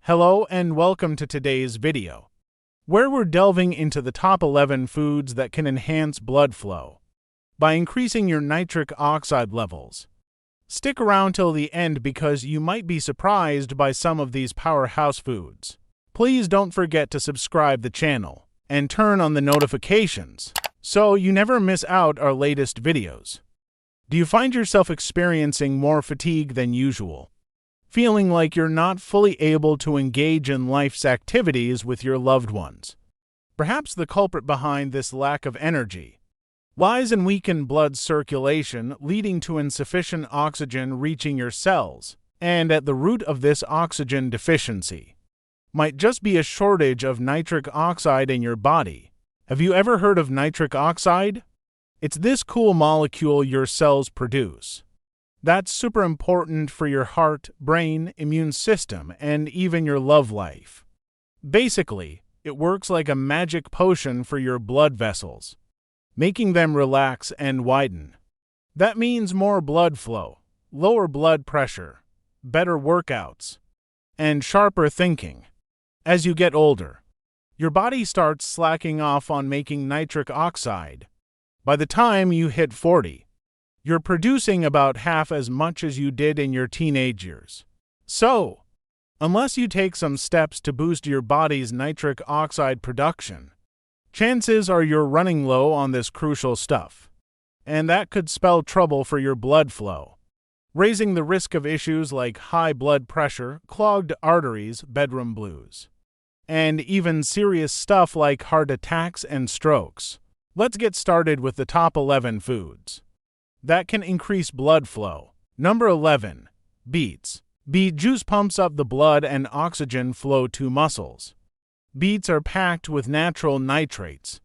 Hello and welcome to today's video, where we're delving into the top 11 foods that can enhance blood flow by increasing your nitric oxide levels. Stick around till the end because you might be surprised by some of these powerhouse foods. Please don't forget to subscribe the channel and turn on the notifications so you never miss out our latest videos. Do you find yourself experiencing more fatigue than usual? Feeling like you're not fully able to engage in life's activities with your loved ones? Perhaps the culprit behind this lack of energy lies in weakened blood circulation, leading to insufficient oxygen reaching your cells, and at the root of this oxygen deficiency might just be a shortage of nitric oxide in your body. Have you ever heard of nitric oxide? It's this cool molecule your cells produce that's super important for your heart, brain, immune system, and even your love life. Basically, it works like a magic potion for your blood vessels, making them relax and widen. That means more blood flow, lower blood pressure, better workouts, and sharper thinking. As you get older, your body starts slacking off on making nitric oxide. By the time you hit 40, you're producing about half as much as you did in your teenage years. So, unless you take some steps to boost your body's nitric oxide production, chances are you're running low on this crucial stuff. And that could spell trouble for your blood flow, raising the risk of issues like high blood pressure, clogged arteries, bedroom blues, and even serious stuff like heart attacks and strokes. Let's get started with the top 11 foods that can increase blood flow. Number 11. Beets. Beet juice pumps up the blood and oxygen flow to muscles. Beets are packed with natural nitrates,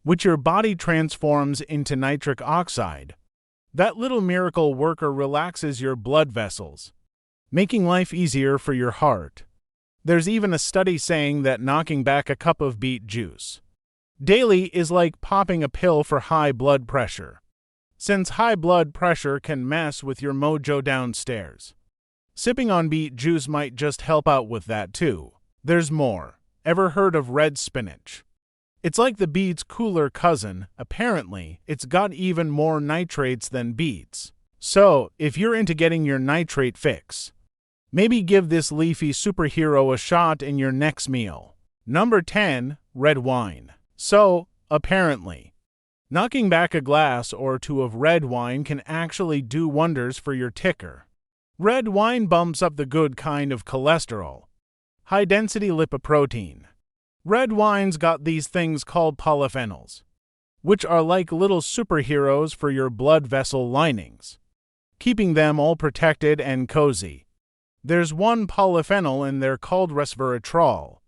which your body transforms into nitric oxide. That little miracle worker relaxes your blood vessels, making life easier for your heart. There's even a study saying that knocking back a cup of beet juice daily is like popping a pill for high blood pressure, since high blood pressure can mess with your mojo downstairs. Sipping on beet juice might just help out with that too. There's more. Ever heard of red spinach? It's like the beet's cooler cousin. Apparently, it's got even more nitrates than beets. So, if you're into getting your nitrate fix, maybe give this leafy superhero a shot in your next meal. Number 10. Red wine. So, apparently, knocking back a glass or two of red wine can actually do wonders for your ticker. Red wine bumps up the good kind of cholesterol, high-density lipoprotein. Red wine's got these things called polyphenols, which are like little superheroes for your blood vessel linings, keeping them all protected and cozy. There's one polyphenol in there called resveratrol.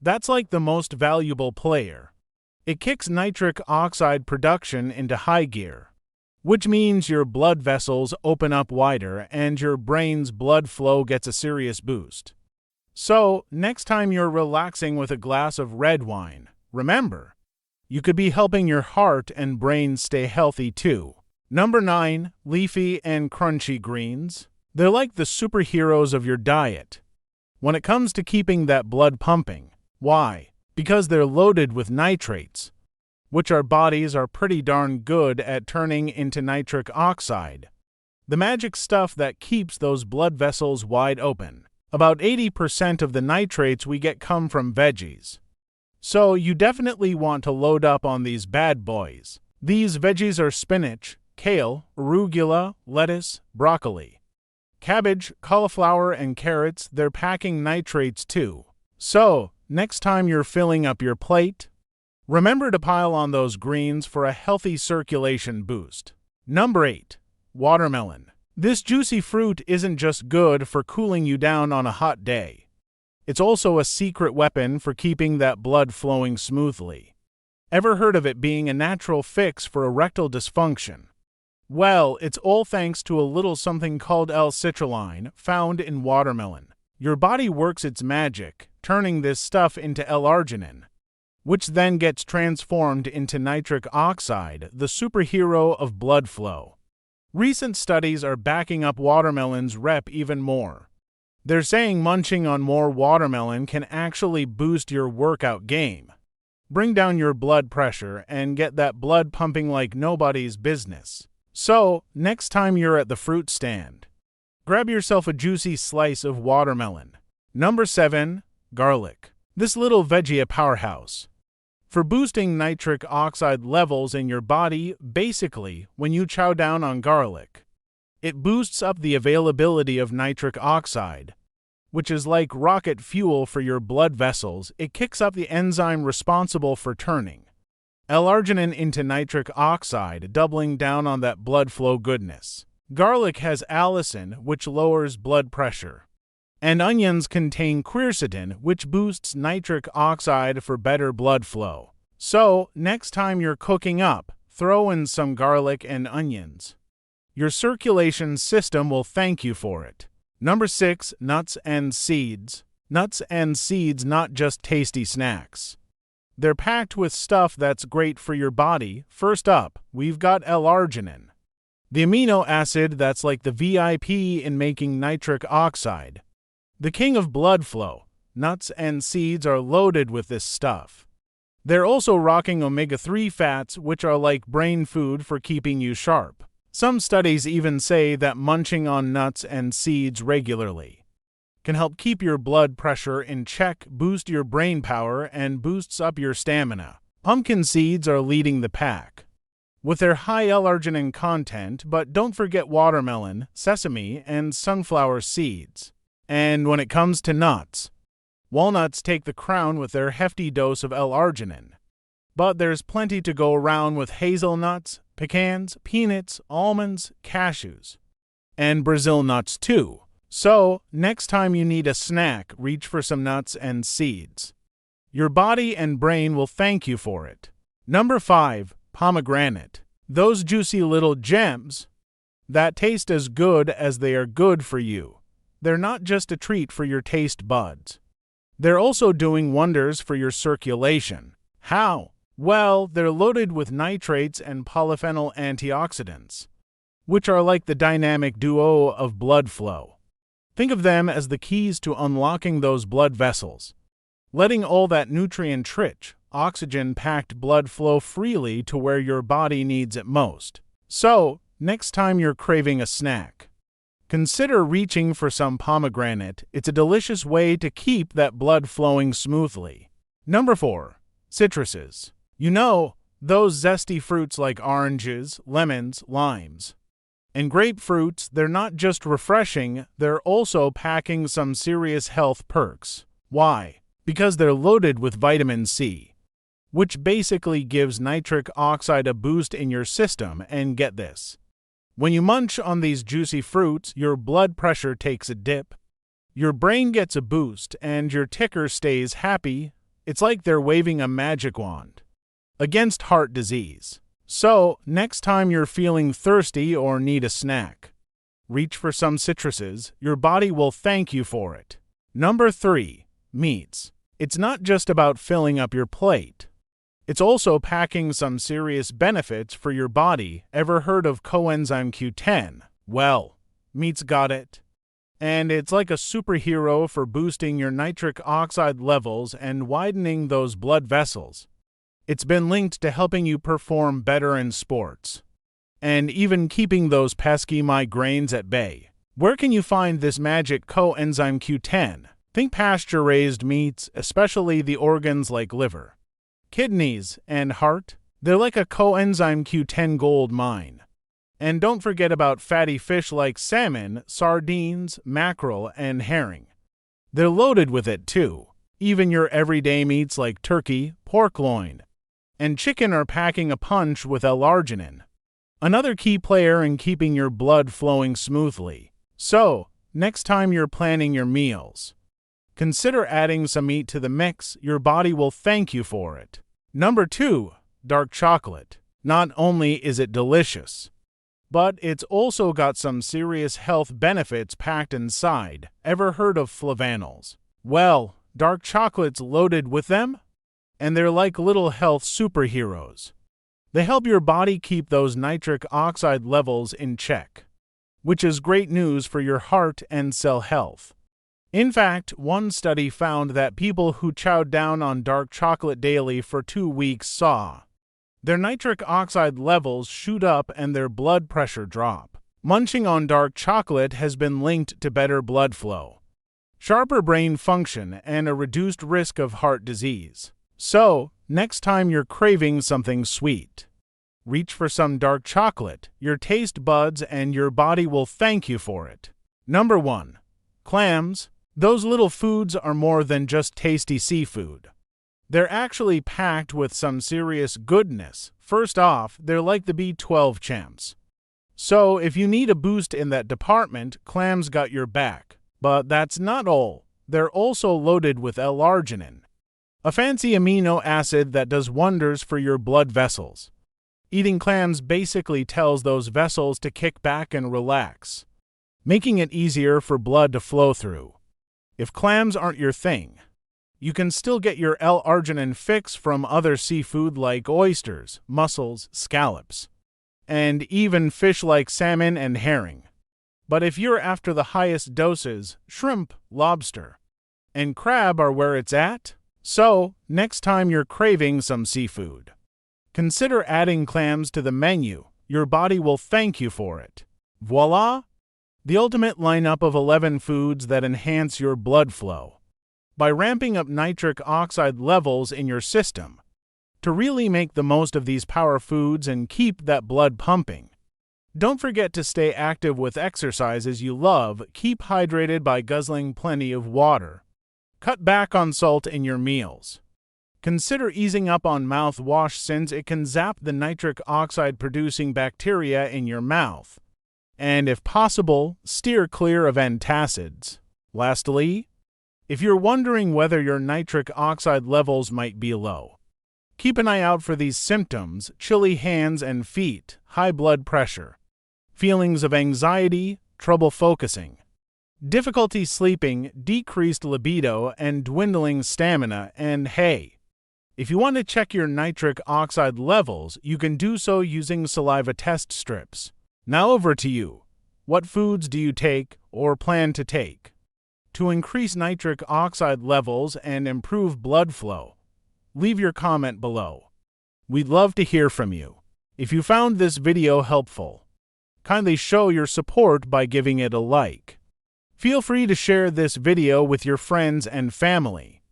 That's like the most valuable player. It kicks nitric oxide production into high gear, which means your blood vessels open up wider and your brain's blood flow gets a serious boost. So, next time you're relaxing with a glass of red wine, remember, you could be helping your heart and brain stay healthy too. Number 9. Leafy and crunchy greens. They're like the superheroes of your diet when it comes to keeping that blood pumping. Why? Because they're loaded with nitrates, which our bodies are pretty darn good at turning into nitric oxide, the magic stuff that keeps those blood vessels wide open. About 80% of the nitrates we get come from veggies. So you definitely want to load up on these bad boys. These veggies are spinach, kale, arugula, lettuce, broccoli, cabbage, cauliflower, and carrots. They're packing nitrates too. So, next time you're filling up your plate, remember to pile on those greens for a healthy circulation boost. Number 8. Watermelon. This juicy fruit isn't just good for cooling you down on a hot day. It's also a secret weapon for keeping that blood flowing smoothly. Ever heard of it being a natural fix for erectile dysfunction? Well, it's all thanks to a little something called L-citrulline found in watermelon. Your body works its magic, turning this stuff into L-arginine, which then gets transformed into nitric oxide, the superhero of blood flow. Recent studies are backing up watermelon's rep even more. They're saying munching on more watermelon can actually boost your workout game, bring down your blood pressure, and get that blood pumping like nobody's business. So, next time you're at the fruit stand, grab yourself a juicy slice of watermelon. Number 7. Garlic. This little veggie a powerhouse for boosting nitric oxide levels in your body. Basically, when you chow down on garlic, it boosts up the availability of nitric oxide, which is like rocket fuel for your blood vessels. It kicks up the enzyme responsible for turning L-arginine into nitric oxide, doubling down on that blood flow goodness. Garlic has allicin, which lowers blood pressure, and onions contain quercetin, which boosts nitric oxide for better blood flow. So, next time you're cooking up, throw in some garlic and onions. Your circulation system will thank you for it. Number 6. Nuts and seeds. Nuts and seeds, not just tasty snacks. They're packed with stuff that's great for your body. First up, we've got L-arginine, the amino acid that's like the VIP in making nitric oxide, the king of blood flow. Nuts and seeds are loaded with this stuff. They're also rocking omega-3 fats, which are like brain food for keeping you sharp. Some studies even say that munching on nuts and seeds regularly can help keep your blood pressure in check, boost your brain power, and boosts up your stamina. Pumpkin seeds are leading the pack with their high L-arginine content, but don't forget watermelon, sesame, and sunflower seeds. And when it comes to nuts, walnuts take the crown with their hefty dose of L-arginine. But there's plenty to go around with hazelnuts, pecans, peanuts, almonds, cashews, and Brazil nuts too. So, next time you need a snack, reach for some nuts and seeds. Your body and brain will thank you for it. Number 5. Pomegranate. Those juicy little gems that taste as good as they are good for you. They're not just a treat for your taste buds. They're also doing wonders for your circulation. How? Well, they're loaded with nitrates and polyphenol antioxidants, which are like the dynamic duo of blood flow. Think of them as the keys to unlocking those blood vessels, letting all that nutrient-rich, oxygen-packed blood flow freely to where your body needs it most. So, next time you're craving a snack, consider reaching for some pomegranate. It's a delicious way to keep that blood flowing smoothly. Number 4. Citruses. You know, those zesty fruits like oranges, lemons, limes, and grapefruits. They're not just refreshing, they're also packing some serious health perks. Why? Because they're loaded with vitamin C, which basically gives nitric oxide a boost in your system. And get this, when you munch on these juicy fruits, your blood pressure takes a dip, your brain gets a boost, and your ticker stays happy. It's like they're waving a magic wand against heart disease. So, next time you're feeling thirsty or need a snack, reach for some citruses. Your body will thank you for it. Number 3. Meats. It's not just about filling up your plate. It's also packing some serious benefits for your body. Ever heard of coenzyme Q10? Well, meat's got it. And it's like a superhero for boosting your nitric oxide levels and widening those blood vessels. It's been linked to helping you perform better in sports, and even keeping those pesky migraines at bay. Where can you find this magic coenzyme Q10? Think pasture-raised meats, especially the organs like liver, kidneys, and heart. They're like a coenzyme Q10 gold mine. And don't forget about fatty fish like salmon, sardines, mackerel, and herring. They're loaded with it too. Even your everyday meats like turkey, pork loin, and chicken are packing a punch with L-arginine, another key player in keeping your blood flowing smoothly. So, next time you're planning your meals, consider adding some meat to the mix. Your body will thank you for it. Number 2. Dark chocolate. Not only is it delicious, but it's also got some serious health benefits packed inside. Ever heard of flavanols? Well, dark chocolate's loaded with them, and they're like little health superheroes. They help your body keep those nitric oxide levels in check, which is great news for your heart and cell health. In fact, one study found that people who chowed down on dark chocolate daily for 2 weeks saw their nitric oxide levels shoot up and their blood pressure drop. Munching on dark chocolate has been linked to better blood flow, sharper brain function, and a reduced risk of heart disease. So, next time you're craving something sweet, reach for some dark chocolate. Your taste buds and your body will thank you for it. Number 1. Clams. Those little foods are more than just tasty seafood. They're actually packed with some serious goodness. First off, they're like the B12 champs. So, if you need a boost in that department, clams got your back. But that's not all. They're also loaded with L-arginine, a fancy amino acid that does wonders for your blood vessels. Eating clams basically tells those vessels to kick back and relax, making it easier for blood to flow through. If clams aren't your thing, you can still get your L-arginine fix from other seafood like oysters, mussels, scallops, and even fish like salmon and herring. But if you're after the highest doses, shrimp, lobster, and crab are where it's at. So, next time you're craving some seafood, consider adding clams to the menu. Your body will thank you for it. Voila! The ultimate lineup of 11 foods that enhance your blood flow by ramping up nitric oxide levels in your system. To really make the most of these power foods and keep that blood pumping, don't forget to stay active with exercises you love. Keep hydrated by guzzling plenty of water. Cut back on salt in your meals. Consider easing up on mouthwash since it can zap the nitric oxide producing bacteria in your mouth. And if possible, steer clear of antacids. Lastly, if you're wondering whether your nitric oxide levels might be low, keep an eye out for these symptoms: chilly hands and feet, high blood pressure, feelings of anxiety, trouble focusing, difficulty sleeping, decreased libido, and dwindling stamina. And hey, if you want to check your nitric oxide levels, you can do so using saliva test strips. Now over to you. What foods do you take or plan to take to increase nitric oxide levels and improve blood flow? Leave your comment below. We'd love to hear from you. If you found this video helpful, kindly show your support by giving it a like. Feel free to share this video with your friends and family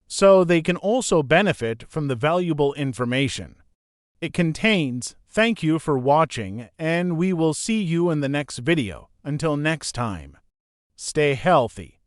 so they can also benefit from the valuable information it contains. Thank you for watching, and we will see you in the next video. Until next time, stay healthy.